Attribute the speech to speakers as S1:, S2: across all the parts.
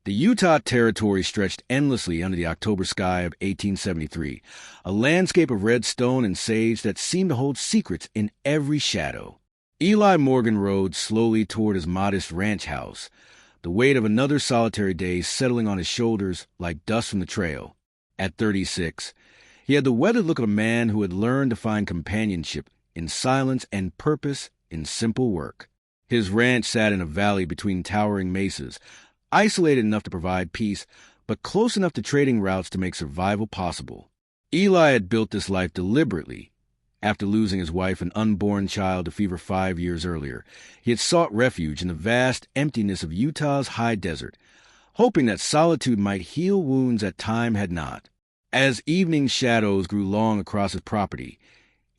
S1: The Utah Territory stretched endlessly under the October sky of 1873, a landscape of red stone and sage that seemed to hold secrets in every shadow. Eli Morgan rode slowly toward his modest ranch house, the weight of another solitary day settling on his shoulders like dust from the trail. At 36, he had the weathered look of a man who had learned to find companionship in silence and purpose in simple work. His ranch sat in a valley between towering mesas, isolated enough to provide peace, but close enough to trading routes to make survival possible. Eli had built this life deliberately. After losing his wife and unborn child to fever 5 years earlier, he had sought refuge in the vast emptiness of Utah's high desert, hoping that solitude might heal wounds that time had not. As evening shadows grew long across his property,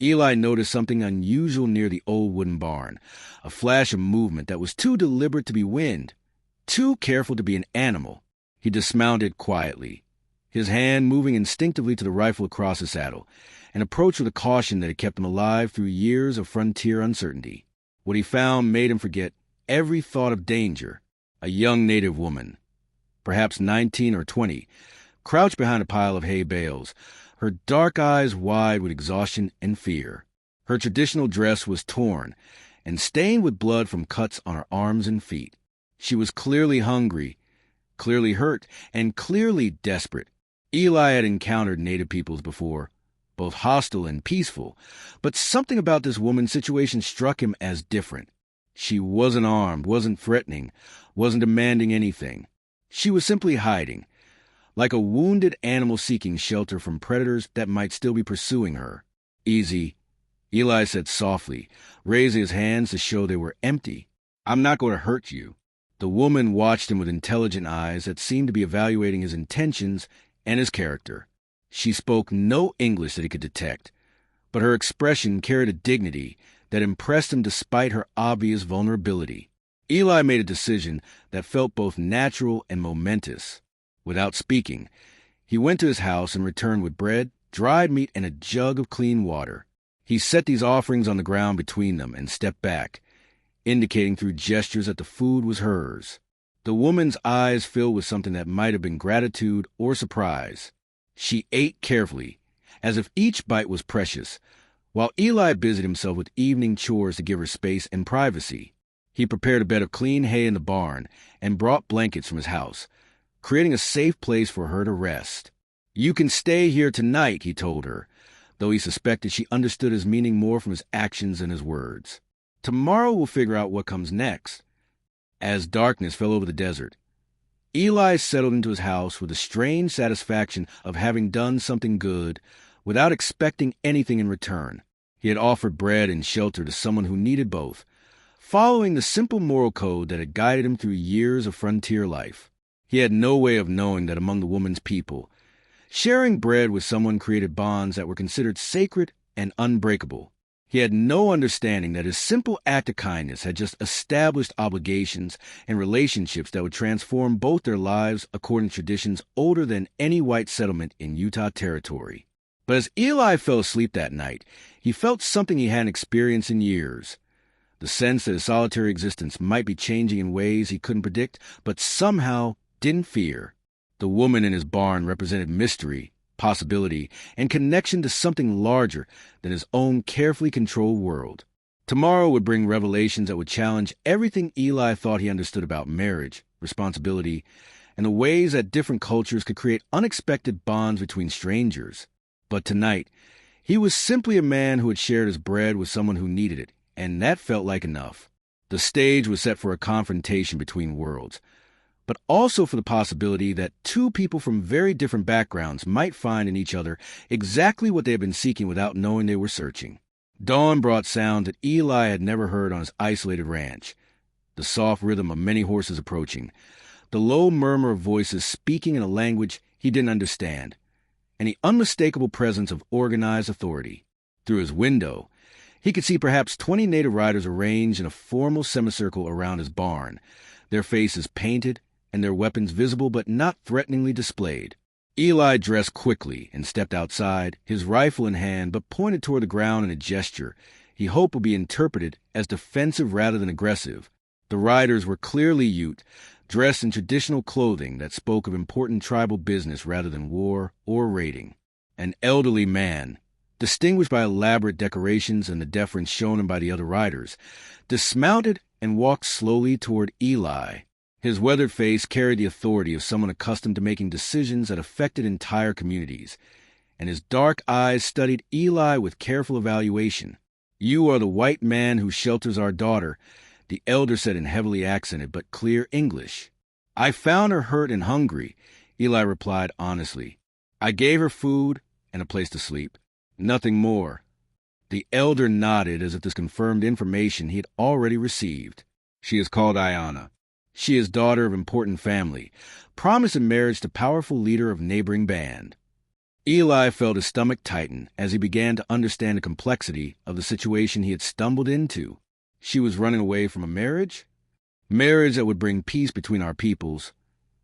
S1: Eli noticed something unusual near the old wooden barn, a flash of movement that was too deliberate to be wind, too careful to be an animal. He dismounted quietly, his hand moving instinctively to the rifle across his saddle, and approached with a caution that had kept him alive through years of frontier uncertainty. What he found made him forget every thought of danger. A young native woman, perhaps 19 or 20, crouched behind a pile of hay bales, her dark eyes wide with exhaustion and fear. Her traditional dress was torn and stained with blood from cuts on her arms and feet. She was clearly hungry, clearly hurt, and clearly desperate. Eli had encountered native peoples before, both hostile and peaceful, but something about this woman's situation struck him as different. She wasn't armed, wasn't threatening, wasn't demanding anything. She was simply hiding, like a wounded animal seeking shelter from predators that might still be pursuing her. "Easy," Eli said softly, raising his hands to show they were empty. "I'm not going to hurt you." The woman watched him with intelligent eyes that seemed to be evaluating his intentions and his character. She spoke no English that he could detect, but her expression carried a dignity that impressed him despite her obvious vulnerability. Eli made a decision that felt both natural and momentous. Without speaking, he went to his house and returned with bread, dried meat, and a jug of clean water. He set these offerings on the ground between them and stepped back, indicating through gestures that the food was hers. The woman's eyes filled with something that might have been gratitude or surprise. She ate carefully, as if each bite was precious, while Eli busied himself with evening chores to give her space and privacy. He prepared a bed of clean hay in the barn and brought blankets from his house, creating a safe place for her to rest. "You can stay here tonight," he told her, though he suspected she understood his meaning more from his actions than his words. "Tomorrow we'll figure out what comes next." As darkness fell over the desert, Eli settled into his house with a strange satisfaction of having done something good without expecting anything in return. He had offered bread and shelter to someone who needed both, following the simple moral code that had guided him through years of frontier life. He had no way of knowing that among the woman's people, sharing bread with someone created bonds that were considered sacred and unbreakable. He had no understanding that his simple act of kindness had just established obligations and relationships that would transform both their lives according to traditions older than any white settlement in Utah Territory. But as Eli fell asleep that night, he felt something he hadn't experienced in years. The sense that his solitary existence might be changing in ways he couldn't predict, but somehow didn't fear. The woman in his barn represented mystery, possibility, and connection to something larger than his own carefully controlled world. Tomorrow would bring revelations that would challenge everything Eli thought he understood about marriage, responsibility, and the ways that different cultures could create unexpected bonds between strangers. But tonight, he was simply a man who had shared his bread with someone who needed it, and that felt like enough. The stage was set for a confrontation between worlds, but also for the possibility that two people from very different backgrounds might find in each other exactly what they had been seeking without knowing they were searching. Dawn brought sounds that Eli had never heard on his isolated ranch. The soft rhythm of many horses approaching, the low murmur of voices speaking in a language he didn't understand, and the unmistakable presence of organized authority. Through his window, he could see perhaps 20 native riders arranged in a formal semicircle around his barn, their faces painted and their weapons visible but not threateningly displayed. Eli dressed quickly and stepped outside, his rifle in hand, but pointed toward the ground in a gesture he hoped would be interpreted as defensive rather than aggressive. The riders were clearly Ute, dressed in traditional clothing that spoke of important tribal business rather than war or raiding. An elderly man, distinguished by elaborate decorations and the deference shown him by the other riders, dismounted and walked slowly toward Eli. His weathered face carried the authority of someone accustomed to making decisions that affected entire communities, and his dark eyes studied Eli with careful evaluation. "You are the white man who shelters our daughter," the elder said in heavily accented but clear English. "I found her hurt and hungry," Eli replied honestly. "I gave her food and a place to sleep. Nothing more." The elder nodded as if this confirmed information he had already received. "She is called Ayanna. She is daughter of important family, promised in marriage to powerful leader of neighboring band." Eli felt his stomach tighten as he began to understand the complexity of the situation he had stumbled into. She was running away from a marriage? Marriage that would bring peace between our peoples,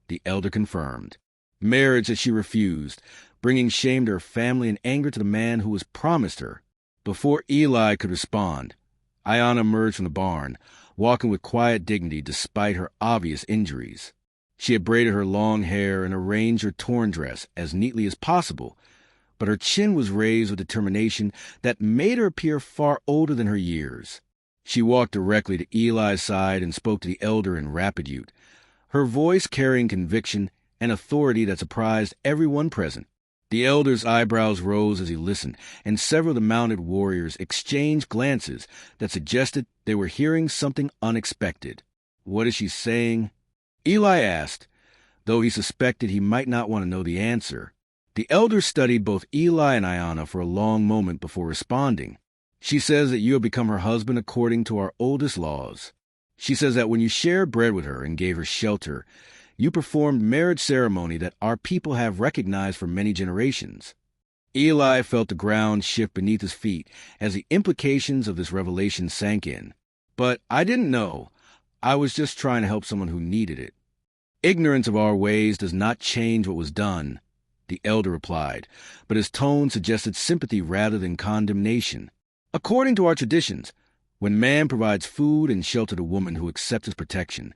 S1: the elder confirmed. Marriage that she refused, bringing shame to her family and anger to the man who was promised her. Before Eli could respond, Ayanna emerged from the barn, walking with quiet dignity despite her obvious injuries. She had braided her long hair and arranged her torn dress as neatly as possible, but her chin was raised with determination that made her appear far older than her years. She walked directly to Eli's side and spoke to the elder in rapid Ute, her voice carrying conviction and authority that surprised everyone present. The elder's eyebrows rose as he listened, and several of the mounted warriors exchanged glances that suggested they were hearing something unexpected. "What is she saying?" Eli asked, though he suspected he might not want to know the answer. The elder studied both Eli and Ayanna for a long moment before responding. "She says that you have become her husband according to our oldest laws. She says that when you shared bread with her and gave her shelter, you performed marriage ceremony that our people have recognized for many generations." Eli felt the ground shift beneath his feet as the implications of this revelation sank in. "But I didn't know. I was just trying to help someone who needed it." "Ignorance of our ways does not change what was done," the elder replied, but his tone suggested sympathy rather than condemnation. "According to our traditions, when man provides food and shelter to woman who accepts his protection,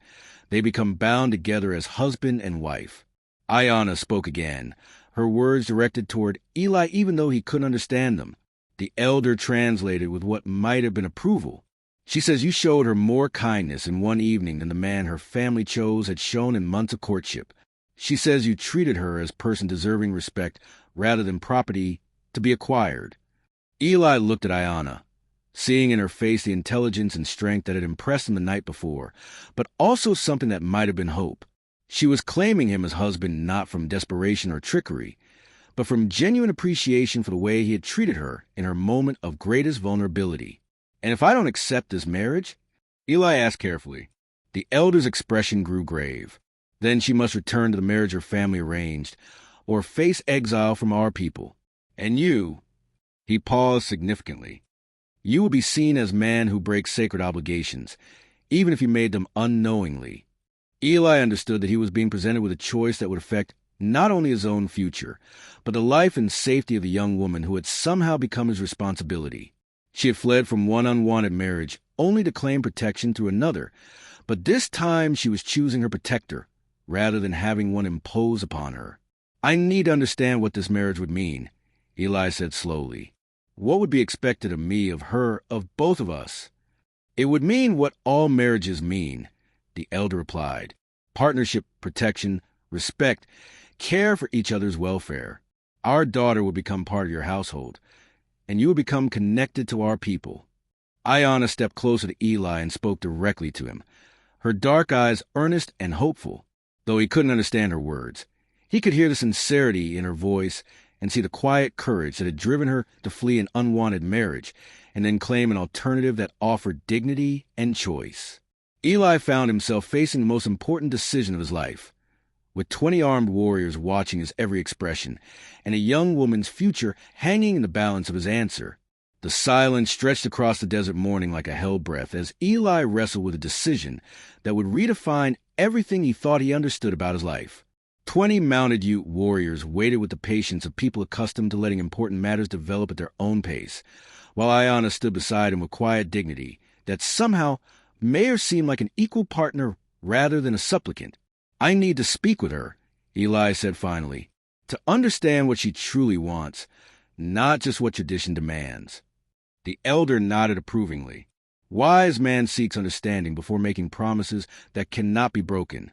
S1: they become bound together as husband and wife." Ayanna spoke again, her words directed toward Eli even though he couldn't understand them. The elder translated with what might have been approval. "She says you showed her more kindness in one evening than the man her family chose had shown in months of courtship. She says you treated her as a person deserving respect rather than property to be acquired." Eli looked at Ayanna, seeing in her face the intelligence and strength that had impressed him the night before, but also something that might have been hope. She was claiming him as husband not from desperation or trickery, but from genuine appreciation for the way he had treated her in her moment of greatest vulnerability. "And if I don't accept this marriage?" Eli asked carefully. The elder's expression grew grave. "Then she must return to the marriage her family arranged, or face exile from our people. And you," he paused significantly, "you will be seen as man who breaks sacred obligations, even if you made them unknowingly." Eli understood that he was being presented with a choice that would affect not only his own future, but the life and safety of the young woman who had somehow become his responsibility. She had fled from one unwanted marriage only to claim protection through another, but this time she was choosing her protector rather than having one impose upon her. "I need to understand what this marriage would mean," Eli said slowly. "What would be expected of me, of her, of both of us?" "It would mean what all marriages mean," the elder replied. "Partnership, protection, respect, care for each other's welfare. Our daughter will become part of your household, and you will become connected to our people." Ayanna stepped closer to Eli and spoke directly to him, her dark eyes earnest and hopeful, though he couldn't understand her words. He could hear the sincerity in her voice and see the quiet courage that had driven her to flee an unwanted marriage and then claim an alternative that offered dignity and choice. Eli found himself facing the most important decision of his life, with 20 armed warriors watching his every expression, and a young woman's future hanging in the balance of his answer. The silence stretched across the desert morning like a hell breath as Eli wrestled with a decision that would redefine everything he thought he understood about his life. 20 mounted Ute warriors waited with the patience of people accustomed to letting important matters develop at their own pace, while Ayanna stood beside him with quiet dignity that somehow made her seem like an equal partner rather than a supplicant. "I need to speak with her," Eli said finally, "to understand what she truly wants, not just what tradition demands." The elder nodded approvingly. Wise man seeks understanding before making promises that cannot be broken.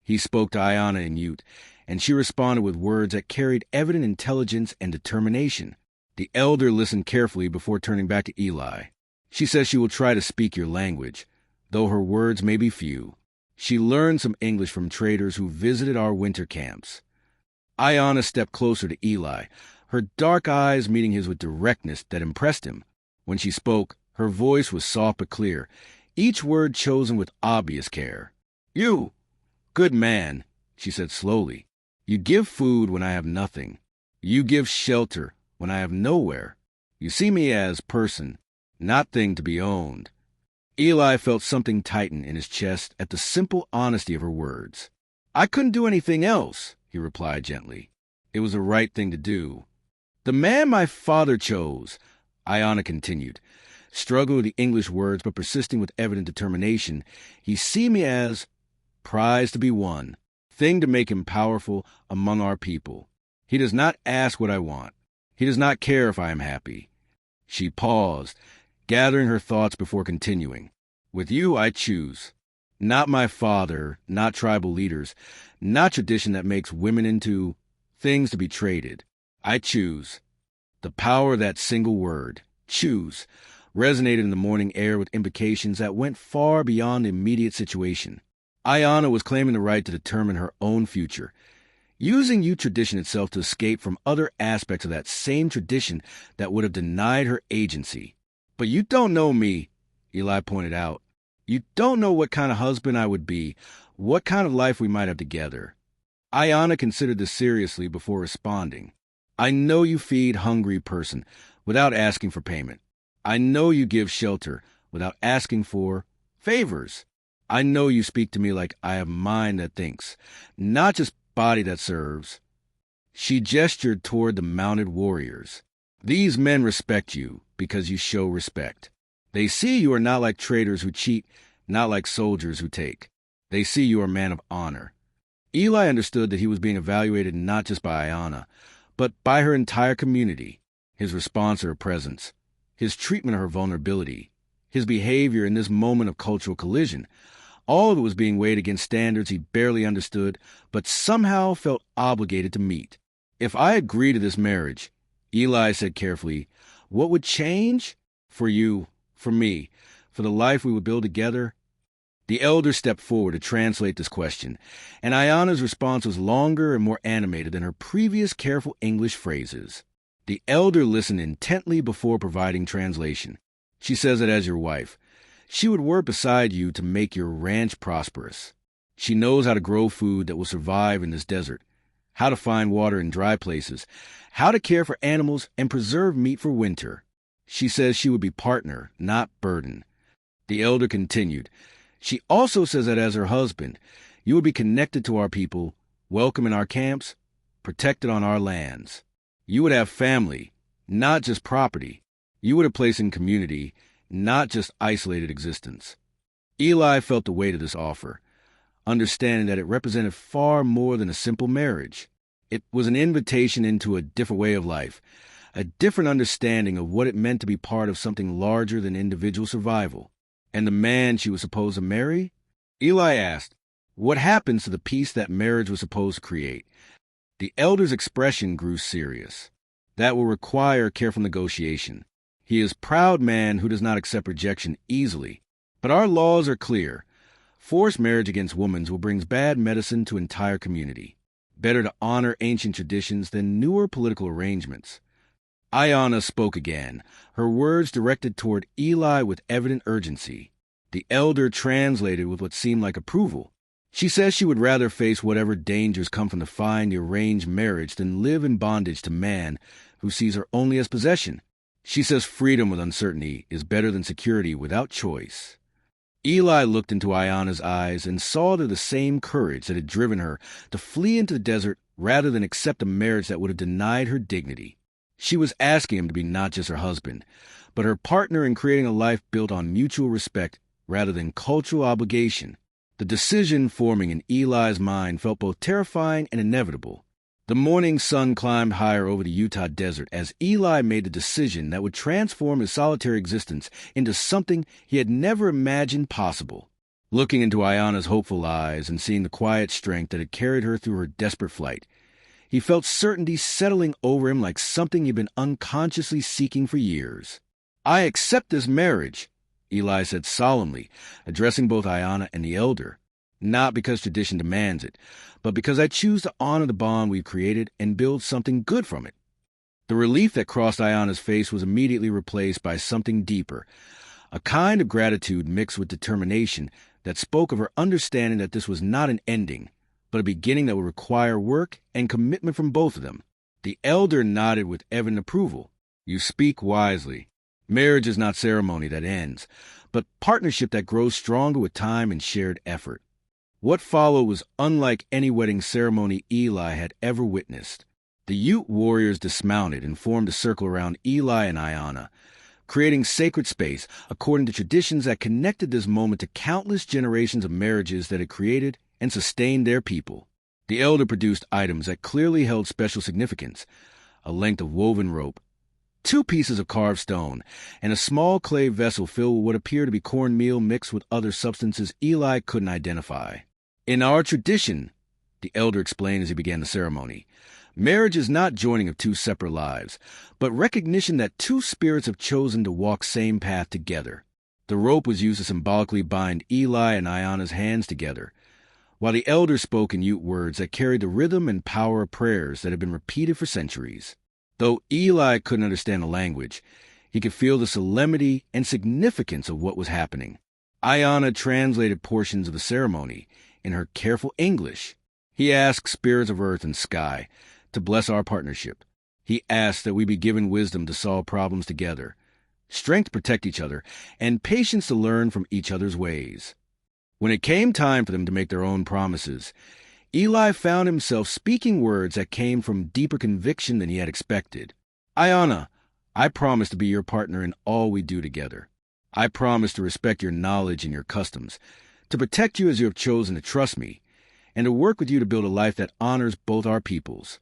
S1: He spoke to Ayanna in Ute, and she responded with words that carried evident intelligence and determination. The elder listened carefully before turning back to Eli. "She says she will try to speak your language, though her words may be few. She learned some English from traders who visited our winter camps." Ayanna stepped closer to Eli, her dark eyes meeting his with directness that impressed him. When she spoke, her voice was soft but clear, each word chosen with obvious care. "You, good man," she said slowly. "You give food when I have nothing. You give shelter when I have nowhere. You see me as person, not thing to be owned." Eli felt something tighten in his chest at the simple honesty of her words. "I couldn't do anything else," he replied gently. "It was the right thing to do." "The man my father chose," Ayanna continued, struggling with the English words but persisting with evident determination. "He see me as prize to be won, thing to make him powerful among our people. He does not ask what I want. He does not care if I am happy." She paused, gathering her thoughts before continuing. "With you I choose. Not my father, not tribal leaders, not tradition that makes women into things to be traded. I choose." The power of that single word, choose, resonated in the morning air with implications that went far beyond the immediate situation. Ayanna was claiming the right to determine her own future, using Ute tradition itself to escape from other aspects of that same tradition that would have denied her agency. "But you don't know me," Eli pointed out. "You don't know what kind of husband I would be, what kind of life we might have together." Ayanna considered this seriously before responding. "I know you feed hungry person without asking for payment. I know you give shelter without asking for favors. I know you speak to me like I have mind that thinks, not just body that serves." She gestured toward the mounted warriors. "These men respect you because you show respect. They see you are not like traders who cheat, not like soldiers who take. They see you are a man of honor." Eli understood that he was being evaluated not just by Ayanna, but by her entire community. His response to her presence, his treatment of her vulnerability, his behavior in this moment of cultural collision, all of it was being weighed against standards he barely understood, but somehow felt obligated to meet. "If I agree to this marriage," Eli said carefully, "what would change? For you, for me, for the life we would build together?" The elder stepped forward to translate this question, and Ayanna's response was longer and more animated than her previous careful English phrases. The elder listened intently before providing translation. "She says that as your wife, she would work beside you to make your ranch prosperous. She knows how to grow food that will survive in this desert, how to find water in dry places, how to care for animals and preserve meat for winter. She says she would be partner, not burden." The elder continued, "She also says that as her husband, you would be connected to our people, welcome in our camps, protected on our lands. You would have family, not just property. You would have place in community, not just isolated existence." Eli felt the weight of this offer, understanding that it represented far more than a simple marriage. It was an invitation into a different way of life, a different understanding of what it meant to be part of something larger than individual survival. And the man she was supposed to marry? Eli asked, "What happens to the peace that marriage was supposed to create?" The elder's expression grew serious. "That will require careful negotiation. He is a proud man who does not accept rejection easily. But our laws are clear. Forced marriage against women will bring bad medicine to entire community. Better to honor ancient traditions than newer political arrangements." Ayanna spoke again, her words directed toward Eli with evident urgency. The elder translated with what seemed like approval. "She says she would rather face whatever dangers come from defying the arranged marriage than live in bondage to man who sees her only as possession. She says freedom with uncertainty is better than security without choice." Eli looked into Ayanna's eyes and saw there the same courage that had driven her to flee into the desert rather than accept a marriage that would have denied her dignity. She was asking him to be not just her husband, but her partner in creating a life built on mutual respect rather than cultural obligation. The decision forming in Eli's mind felt both terrifying and inevitable. The morning sun climbed higher over the Utah desert as Eli made the decision that would transform his solitary existence into something he had never imagined possible. Looking into Ayanna's hopeful eyes and seeing the quiet strength that had carried her through her desperate flight, he felt certainty settling over him like something he'd been unconsciously seeking for years. "I accept this marriage," Eli said solemnly, addressing both Ayanna and the elder. "Not because tradition demands it, but because I choose to honor the bond we've created and build something good from it." The relief that crossed Ayanna's face was immediately replaced by something deeper, a kind of gratitude mixed with determination that spoke of her understanding that this was not an ending, but a beginning that would require work and commitment from both of them. The elder nodded with evident approval. "You speak wisely. Marriage is not ceremony that ends, but partnership that grows stronger with time and shared effort." What followed was unlike any wedding ceremony Eli had ever witnessed. The Ute warriors dismounted and formed a circle around Eli and Ayanna, creating sacred space according to traditions that connected this moment to countless generations of marriages that had created and sustained their people. The elder produced items that clearly held special significance: a length of woven rope, 2 pieces of carved stone, and a small clay vessel filled with what appeared to be cornmeal mixed with other substances Eli couldn't identify. "In our tradition," the elder explained as he began the ceremony, "marriage is not joining of 2 separate lives, but recognition that 2 spirits have chosen to walk same path together." The rope was used to symbolically bind Eli and Ayanna's hands together, while the elder spoke in Ute words that carried the rhythm and power of prayers that had been repeated for centuries. Though Eli couldn't understand the language, he could feel the solemnity and significance of what was happening. Ayanna translated portions of the ceremony in her careful English. "He asks spirits of earth and sky to bless our partnership. He asks that we be given wisdom to solve problems together, strength to protect each other, and patience to learn from each other's ways." When it came time for them to make their own promises, Eli found himself speaking words that came from deeper conviction than he had expected. "Ayanna, I promise to be your partner in all we do together. I promise to respect your knowledge and your customs, to protect you as you have chosen to trust me, and to work with you to build a life that honors both our peoples."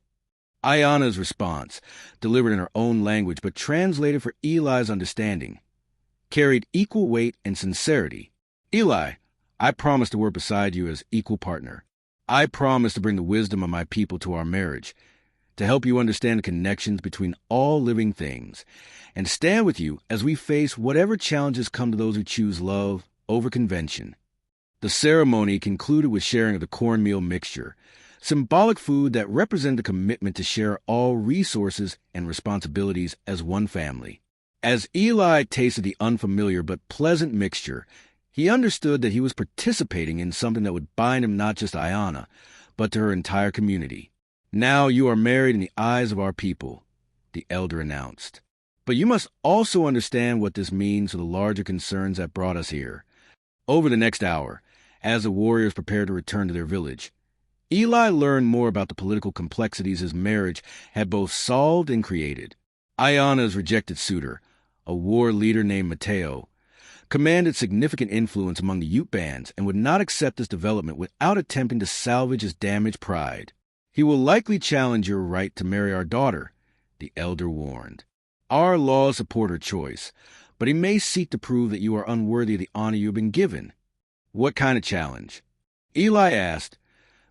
S1: Ayanna's response, delivered in her own language but translated for Eli's understanding, carried equal weight and sincerity. "Eli, I promise to work beside you as equal partner. I promise to bring the wisdom of my people to our marriage, to help you understand the connections between all living things, and stand with you as we face whatever challenges come to those who choose love over convention." The ceremony concluded with sharing of the cornmeal mixture, symbolic food that represented the commitment to share all resources and responsibilities as one family. As Eli tasted the unfamiliar but pleasant mixture, he understood that he was participating in something that would bind him not just to Ayanna, but to her entire community. "Now you are married in the eyes of our people," the elder announced. "But you must also understand what this means for the larger concerns that brought us here." Over the next hour, as the warriors prepared to return to their village, Eli learned more about the political complexities his marriage had both solved and created. Ayanna's rejected suitor, a war leader named Mateo, commanded significant influence among the Ute bands and would not accept this development without attempting to salvage his damaged pride. "He will likely challenge your right to marry our daughter," the elder warned. "Our laws support her choice, but he may seek to prove that you are unworthy of the honor you have been given." "What kind of challenge?" Eli asked,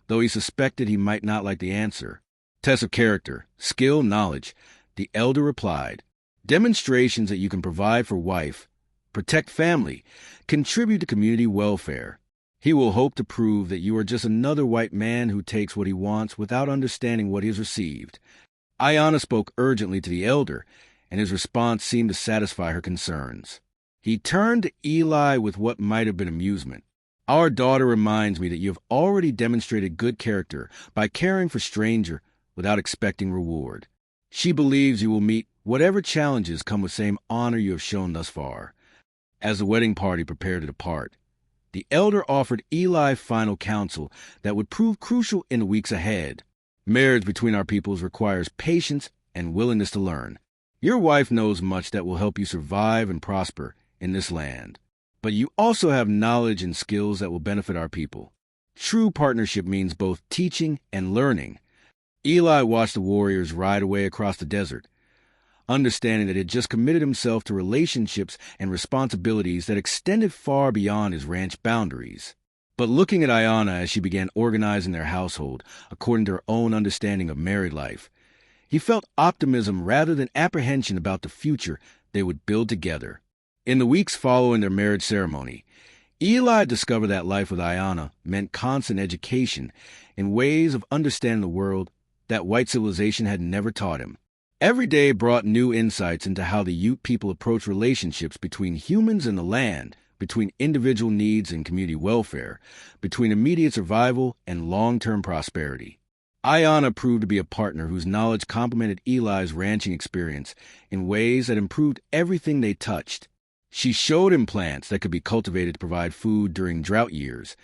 S1: though he suspected he might not like the answer. "Tests of character, skill, knowledge," the elder replied. "Demonstrations that you can provide for wife, protect family, contribute to community welfare. He will hope to prove that you are just another white man who takes what he wants without understanding what he has received." Ayanna spoke urgently to the elder, and his response seemed to satisfy her concerns. He turned to Eli with what might have been amusement. "Our daughter reminds me that you have already demonstrated good character by caring for stranger without expecting reward. She believes you will meet whatever challenges come with same honor you have shown thus far." As the wedding party prepared to depart, the elder offered Eli final counsel that would prove crucial in the weeks ahead. "Marriage between our peoples requires patience and willingness to learn. Your wife knows much that will help you survive and prosper in this land. but you also have knowledge and skills that will benefit our people. True partnership means both teaching and learning. Eli watched the warriors ride away across the desert, understanding that he had just committed himself to relationships and responsibilities that extended far beyond his ranch boundaries. But looking at Ayanna as she began organizing their household according to her own understanding of married life, he felt optimism rather than apprehension about the future they would build together. In the weeks following their marriage ceremony, Eli discovered that life with Ayanna meant constant education in ways of understanding the world that white civilization had never taught him. Every day brought new insights into how the Ute people approach relationships between humans and the land, between individual needs and community welfare, between immediate survival and long-term prosperity. Ayanna proved to be a partner whose knowledge complemented Eli's ranching experience in ways that improved everything they touched. She showed him plants that could be cultivated to provide food during drought years,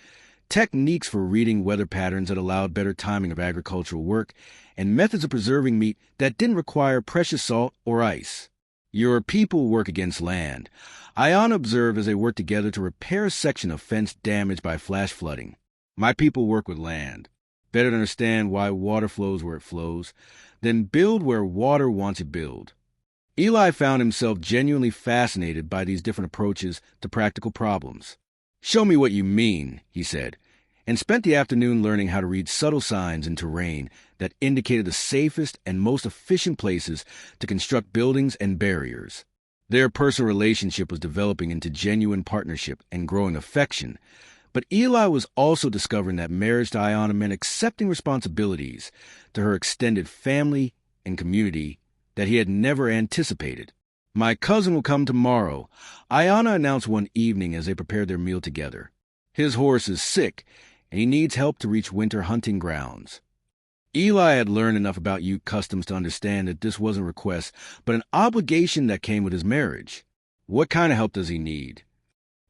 S1: techniques for reading weather patterns that allowed better timing of agricultural work, and methods of preserving meat that didn't require precious salt or ice. Your people work against land, Ayanna observed as they worked together to repair a section of fence damaged by flash flooding. My people work with land, better to understand why water flows where it flows, then build where water wants to build. Eli found himself genuinely fascinated by these different approaches to practical problems. "Show me what you mean," he said, and spent the afternoon learning how to read subtle signs in terrain that indicated the safest and most efficient places to construct buildings and barriers. Their personal relationship was developing into genuine partnership and growing affection, but Eli was also discovering that marriage to Ayanna meant accepting responsibilities to her extended family and community that he had never anticipated. "My cousin will come tomorrow," Ayanna announced one evening as they prepared their meal together. "His horse is sick, and he needs help to reach winter hunting grounds." Eli had learned enough about Ute customs to understand that this wasn't a request, but an obligation that came with his marriage. "What kind of help does he need?"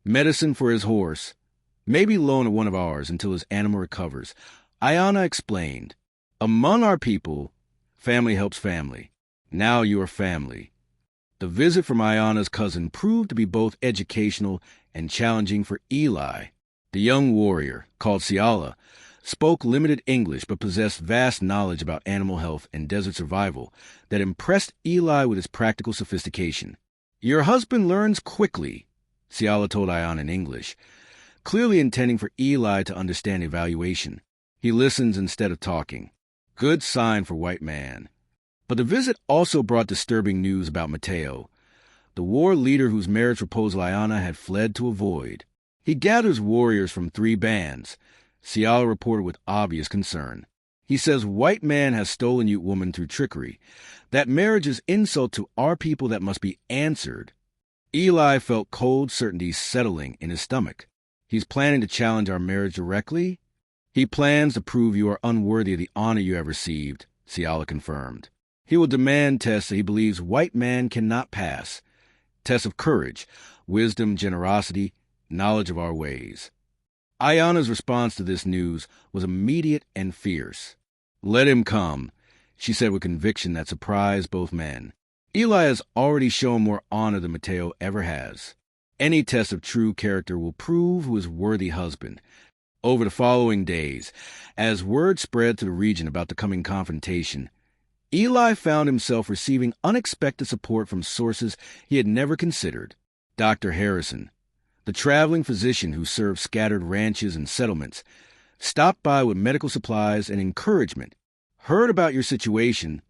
S1: "Medicine for his horse. Maybe loan one of ours until his animal recovers," Ayanna explained. "Among our people, family helps family. Now you are family." The visit from Ayanna's cousin proved to be both educational and challenging for Eli. The young warrior, called Ciala, spoke limited English but possessed vast knowledge about animal health and desert survival that impressed Eli with its practical sophistication. "Your husband learns quickly," Ciala told Ayanna in English, clearly intending for Eli to understand evaluation. "He listens instead of talking. Good sign for white man." But the visit also brought disturbing news about Mateo, the war leader whose marriage proposal Ayanna had fled to avoid. "He gathers warriors from 3 bands," Ciala reported with obvious concern. "He says white man has stolen Ute woman through trickery. That marriage is insult to our people that must be answered." Eli felt cold certainty settling in his stomach. "He's planning to challenge our marriage directly?" "He plans to prove you are unworthy of the honor you have received," Ciala confirmed. "He will demand tests that he believes white man cannot pass. Tests of courage, wisdom, generosity, knowledge of our ways." Ayanna's response to this news was immediate and fierce. "Let him come," she said with conviction that surprised both men. "Eli has already shown more honor than Mateo ever has. Any test of true character will prove who is worthy husband." Over the following days, as word spread to the region about the coming confrontation, Eli found himself receiving unexpected support from sources he had never considered. Dr. Harrison, the traveling physician who served scattered ranches and settlements, stopped by with medical supplies and encouragement. "Heard about your situation,"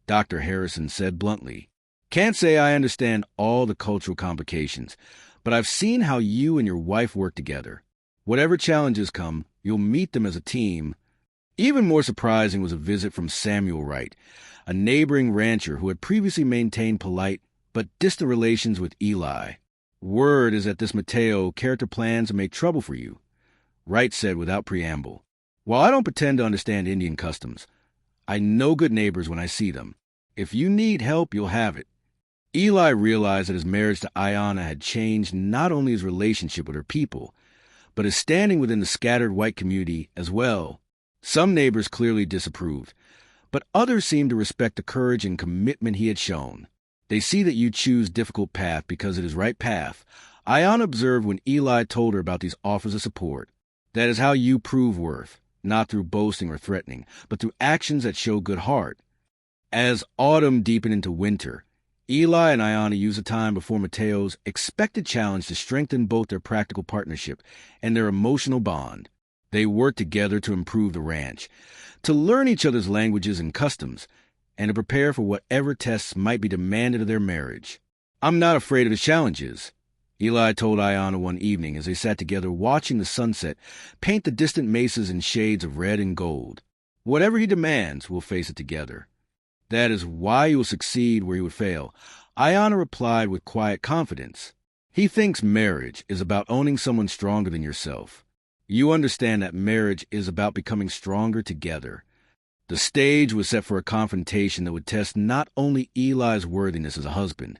S1: Dr. Harrison said bluntly. "Can't say I understand all the cultural complications, but I've seen how you and your wife work together. Whatever challenges come, you'll meet them as a team." Even more surprising was a visit from Samuel Wright, a neighboring rancher who had previously maintained polite but distant relations with Eli. "Word is that this Mateo character plans to make trouble for you," Wright said without preamble. "While I don't pretend to understand Indian customs, I know good neighbors when I see them. If you need help, you'll have it." Eli realized that his marriage to Ayanna had changed not only his relationship with her people, but his standing within the scattered white community as well. Some neighbors clearly disapproved, but others seemed to respect the courage and commitment he had shown. "They see that you choose difficult path because it is right path," Ayanna observed when Eli told her about these offers of support. That is how you prove worth, not through boasting or threatening, but through actions that show good heart. As autumn deepened into winter, Eli and Ayanna used the time before Mateo's expected challenge to strengthen both their practical partnership and their emotional bond. They worked together to improve the ranch, to learn each other's languages and customs, and to prepare for whatever tests might be demanded of their marriage. "I'm not afraid of the challenges," Eli told Ayanna one evening as they sat together watching the sunset paint the distant mesas in shades of red and gold. "Whatever he demands, we'll face it together. That is why you will succeed where you would fail," Ayanna replied with quiet confidence. "He thinks marriage is about owning someone stronger than yourself. You understand that marriage is about becoming stronger together." The stage was set for a confrontation that would test not only Eli's worthiness as a husband,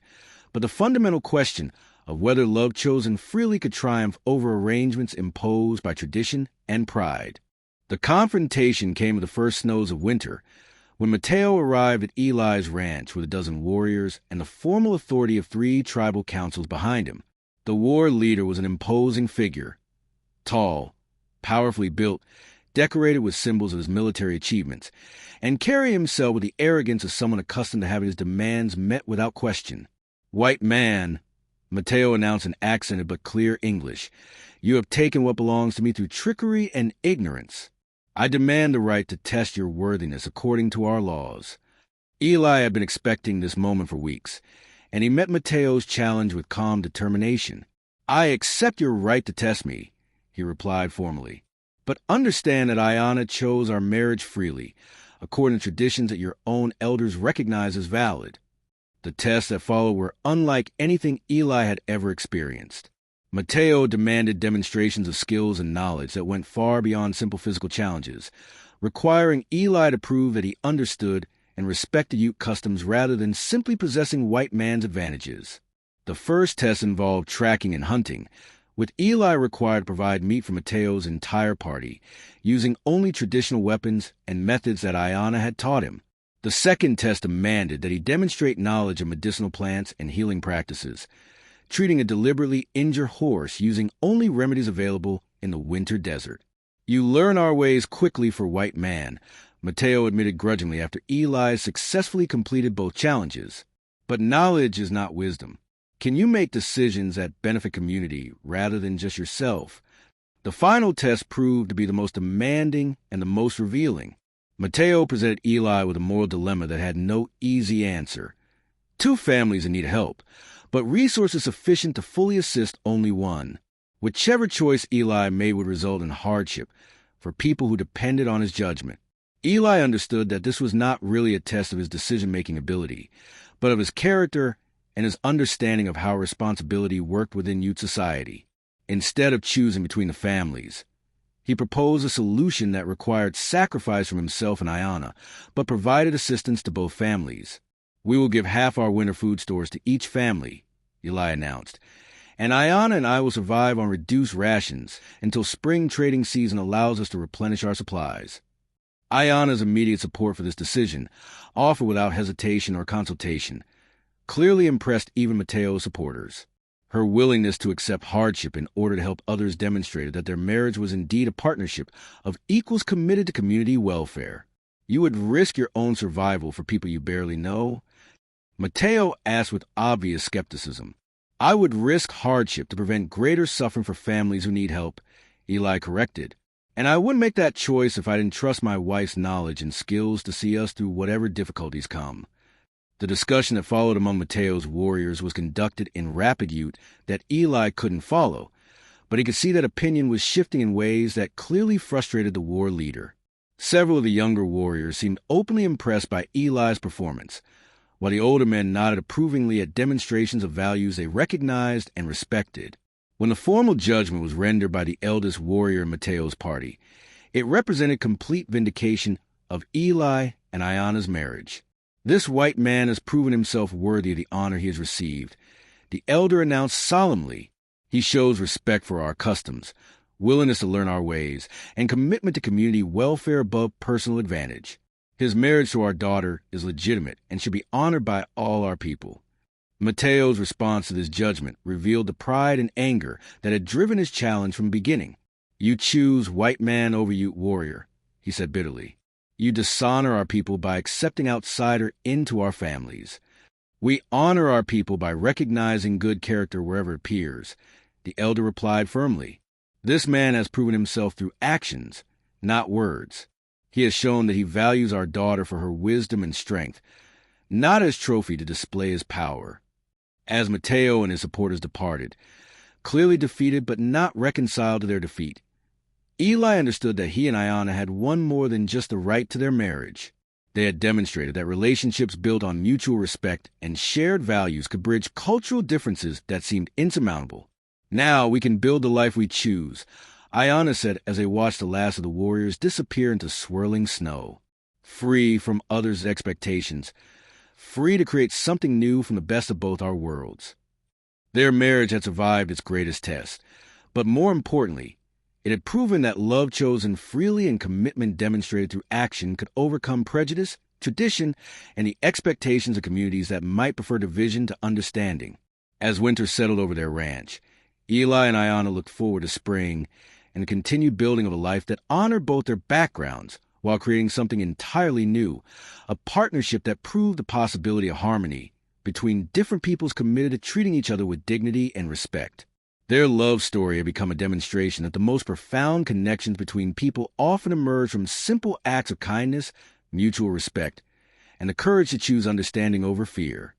S1: but the fundamental question of whether love chosen freely could triumph over arrangements imposed by tradition and pride. The confrontation came with the first snows of winter, when Mateo arrived at Eli's ranch with a dozen warriors and the formal authority of 3 tribal councils behind him. The war leader was an imposing figure, tall, powerfully built, decorated with symbols of his military achievements, and carried himself with the arrogance of someone accustomed to having his demands met without question. "White man," Mateo announced in accented but clear English, "you have taken what belongs to me through trickery and ignorance. I demand the right to test your worthiness according to our laws." Eli had been expecting this moment for weeks, and he met Mateo's challenge with calm determination. "I accept your right to test me," he replied formally. "But understand that Ayanna chose our marriage freely, according to traditions that your own elders recognize as valid." The tests that followed were unlike anything Eli had ever experienced. Mateo demanded demonstrations of skills and knowledge that went far beyond simple physical challenges, requiring Eli to prove that he understood and respected Ute customs rather than simply possessing white man's advantages. The first test involved tracking and hunting, with Eli required to provide meat for Mateo's entire party, using only traditional weapons and methods that Ayanna had taught him. The second test demanded that he demonstrate knowledge of medicinal plants and healing practices, treating a deliberately injured horse using only remedies available in the winter desert. "You learn our ways quickly for white man," Mateo admitted grudgingly after Eli successfully completed both challenges. "But knowledge is not wisdom. Can you make decisions that benefit community rather than just yourself?" The final test proved to be the most demanding and the most revealing. Mateo presented Eli with a moral dilemma that had no easy answer. 2 families in need of help, but resources sufficient to fully assist only one. Whichever choice Eli made would result in hardship for people who depended on his judgment. Eli understood that this was not really a test of his decision-making ability, but of his character and his understanding of how responsibility worked within Ute society. Instead of choosing between the families, he proposed a solution that required sacrifice from himself and Ayanna, but provided assistance to both families. "We will give half our winter food stores to each family," Eli announced, "and Ayanna and I will survive on reduced rations until spring trading season allows us to replenish our supplies." Ayanna's immediate support for this decision, offered without hesitation or consultation, clearly impressed even Mateo's supporters. Her willingness to accept hardship in order to help others demonstrated that their marriage was indeed a partnership of equals committed to community welfare. "You would risk your own survival for people you barely know?" Mateo asked with obvious skepticism. "I would risk hardship to prevent greater suffering for families who need help," Eli corrected. "And I wouldn't make that choice if I didn't trust my wife's knowledge and skills to see us through whatever difficulties come." The discussion that followed among Mateo's warriors was conducted in rapid Ute that Eli couldn't follow, but he could see that opinion was shifting in ways that clearly frustrated the war leader. Several of the younger warriors seemed openly impressed by Eli's performance, while the older men nodded approvingly at demonstrations of values they recognized and respected. When the formal judgment was rendered by the eldest warrior in Mateo's party, it represented complete vindication of Eli and Ayanna's marriage. "This white man has proven himself worthy of the honor he has received," the elder announced solemnly. "He shows respect for our customs, willingness to learn our ways, and commitment to community welfare above personal advantage. His marriage to our daughter is legitimate and should be honored by all our people." Mateo's response to this judgment revealed the pride and anger that had driven his challenge from the beginning. "You choose white man over Ute warrior," he said bitterly. "You dishonor our people by accepting outsider into our families. We honor our people by recognizing good character wherever it appears," the elder replied firmly. "This man has proven himself through actions, not words. He has shown that he values our daughter for her wisdom and strength, not as trophy to display his power." As Mateo and his supporters departed, clearly defeated but not reconciled to their defeat, Eli understood that he and Ayanna had won more than just the right to their marriage. They had demonstrated that relationships built on mutual respect and shared values could bridge cultural differences that seemed insurmountable. "Now we can build the life we choose," Ayanna said as they watched the last of the warriors disappear into swirling snow. Free from others' expectations, free to create something new from the best of both our worlds. Their marriage had survived its greatest test, but more importantly, it had proven that love chosen freely and commitment demonstrated through action could overcome prejudice, tradition, and the expectations of communities that might prefer division to understanding. As winter settled over their ranch, Eli and Ayanna looked forward to spring and the continued building of a life that honored both their backgrounds while creating something entirely new, a partnership that proved the possibility of harmony between different peoples committed to treating each other with dignity and respect. Their love story had become a demonstration that the most profound connections between people often emerge from simple acts of kindness, mutual respect, and the courage to choose understanding over fear.